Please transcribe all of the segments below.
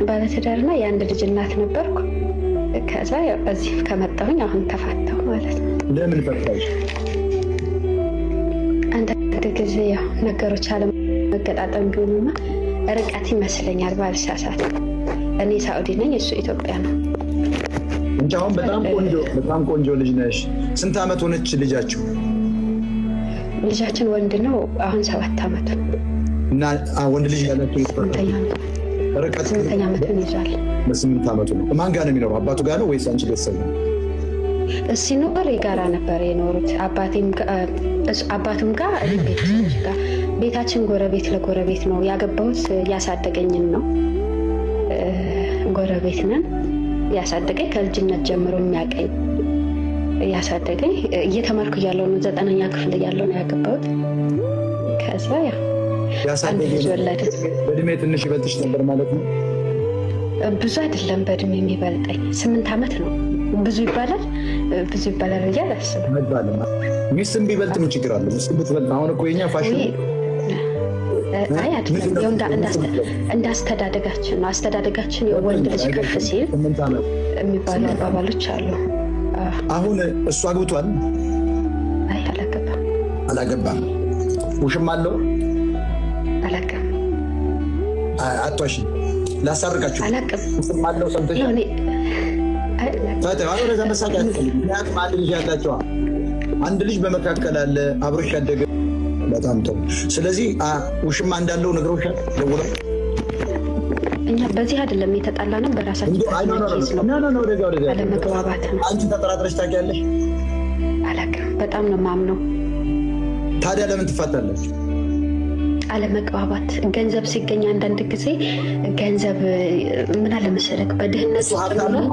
ባለትዳርና የአንድ ልጅ እናት ነበርኩ። ከዛ እዚህ ከመጣሁኝ አሁን ተፋታሁ ማለት ነው። ለምን ፈታሽ? አንዳንድ ጊዜ ያው ነገሮች አለመገጣጠም ቢሆኑና ርቀት ይመስለኛል ባልሳሳት። እኔ ሳኡዲ ነኝ፣ እሱ ኢትዮጵያ ነው። እንጂ አሁን በጣም ቆንጆ ልጅ ነሽ። ስንት ዓመት ሆነች ልጃችሁ? ልጃችን ወንድ ነው። አሁን 7 ዓመቱ እና ወንድ ልጅ ያላችሁ ርቀት 8 ዓመቱን ይዟል። በ8 ዓመቱ ነው። ማን ጋር ነው የሚኖረው? አባቱ ጋር ነው ወይስ አንቺ ቤተሰብ ነው? ሲኖር የጋራ ነበር የኖሩት። አባቱም ጋር ቤተሰቦች ጋር። ቤታችን ጎረቤት ለጎረቤት ነው። ያገባሁት ያሳደገኝን ነው። ጎረቤት ነን። ያሳደገኝ ከልጅነት ጀምሮ የሚያቀኝ ያሳደገኝ እየተማርኩ እያለሁ ነው። 9ኛ ክፍል እያለሁ ነው ያገባሁት። ከዛ አንድ ልጅ ወለደ። በእድሜ ትንሽ ይበልጥሽ ነበር ማለት ነው? ብዙ አይደለም በእድሜ የሚበልጠኝ 8 ዓመት ነው። ብዙ ይባላል ብዬ አላስብም። ሚስትም ቢበልጥ ምን ችግር አለ? ሚስት ብትበልጥ አሁን እኮ የኛ ፋሽን አይ አይደለም። እንዳስተዳደጋችን ነው። አስተዳደጋችን የወንድ ልጅ ከፍ ሲል የሚባሉ አባባሎች አሉ። አሁን እሱ አግብቷል? አይ አላገባም። ውሽም አለው? አላውቅም። አቷሽ ላሳርቃችሁ። አላውቅም። ውሽም አለው? ሰምተሽ ፈተህ ወደዛ መሳቂያ። ምክንያቱም አንድ ልጅ ያላቸዋ አንድ ልጅ በመካከል አለ አብሮሽ ያደገ። በጣም ጥሩ። ስለዚህ ውሽማ እንዳለው ነግሮሻል? ደውለው እኛ በዚህ አይደለም የተጣላነው፣ በራሳችን አለመግባባት ነው። አንቺ ተጠራጥረሽ ታውቂያለሽ? አላውቅም። በጣም ነው የማምነው። ታዲያ ለምን ትፋታለች? አለመግባባት። ገንዘብ ሲገኝ አንዳንድ ጊዜ ገንዘብ ምን አለ መሰለህ፣ በድህነት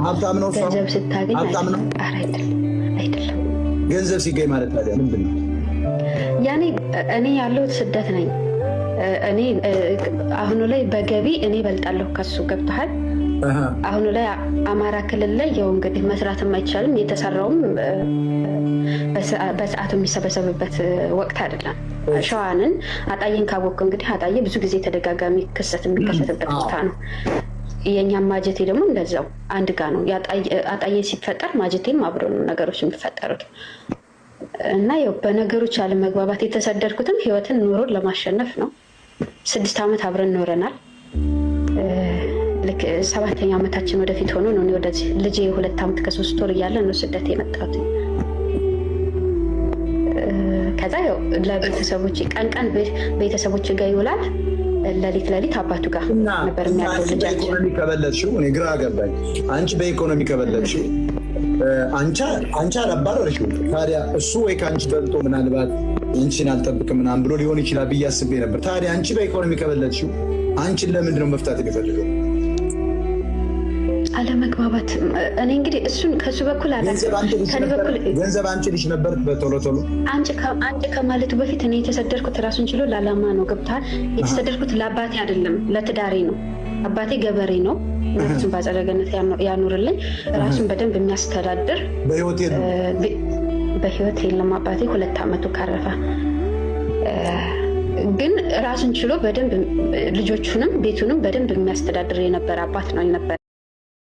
ሀብታም ነው ገንዘብ ስታገኝ አይደለም። ገንዘብ ሲገኝ ማለት ታዲያ ምንድን ነው? ያኔ እኔ ያለሁት ስደት ነኝ። እኔ አሁኑ ላይ በገቢ እኔ እበልጣለሁ ከሱ። ገብቶሃል? አሁኑ ላይ አማራ ክልል ላይ ያው እንግዲህ መስራትም አይቻልም። የተሰራውም በሰዓቱ የሚሰበሰብበት ወቅት አይደለም። ሸዋንን አጣዬን ካወቅኩ እንግዲህ አጣዬ ብዙ ጊዜ ተደጋጋሚ ክስተት የሚከሰትበት ቦታ ነው። የእኛም ማጀቴ ደግሞ እንደዛው አንድ ጋ ነው። አጣዬ ሲፈጠር ማጀቴም አብሮ ነው ነገሮች የሚፈጠሩት። እና ያው በነገሮች አለመግባባት የተሰደድኩትም ህይወትን ኑሮን ለማሸነፍ ነው። 6 ዓመት አብረን ኖረናል። ልክ 7ኛ ዓመታችን ወደፊት ሆኖ ነው ወደዚህ ልጄ 2 ዓመት ከ3 ወር እያለ ነው ስደት የመጣሁት። ከዛ ያው ለቤተሰቦች ቀን ቤተሰቦች ጋር ይውላል፣ ለሊት አባቱ ጋር ነበር የሚያለው ልጃችን። በኢኮኖሚ ከበለጥሽው እኔ ግራ ገባኝ። አንቺ በኢኮኖሚ ከበለጥሽው አንቺ አላባረርሽው። ታዲያ እሱ ወይ ከአንቺ በልጦ ምናልባት አንቺን አልጠብቅም ምናምን ብሎ ሊሆን ይችላል ብዬ አስቤ ነበር። ታዲያ አንቺ በኢኮኖሚ ከበለጥሽው አንቺን ለምንድን ነው መፍታት የሚፈልገው? አለመግባባት። እኔ እንግዲህ እሱን ከሱ በኩል ገንዘብ አንቺ ልጅ ነበር በቶሎ አንቺ ከማለቱ በፊት እኔ የተሰደድኩት ራሱን ችሎ ለዓላማ ነው። ገብቶሃል? የተሰደድኩት ለአባቴ አይደለም ለትዳሬ ነው። አባቴ ገበሬ ነው። ነፍሱን በአጸደ ገነት ያኑርልኝ። ራሱን በደንብ የሚያስተዳድር በህይወት የለም። አባቴ 2 ዓመቱ ካረፈ ግን ራሱን ችሎ በደንብ ልጆቹንም ቤቱንም በደንብ የሚያስተዳድር የነበረ አባት ነው የነበረ።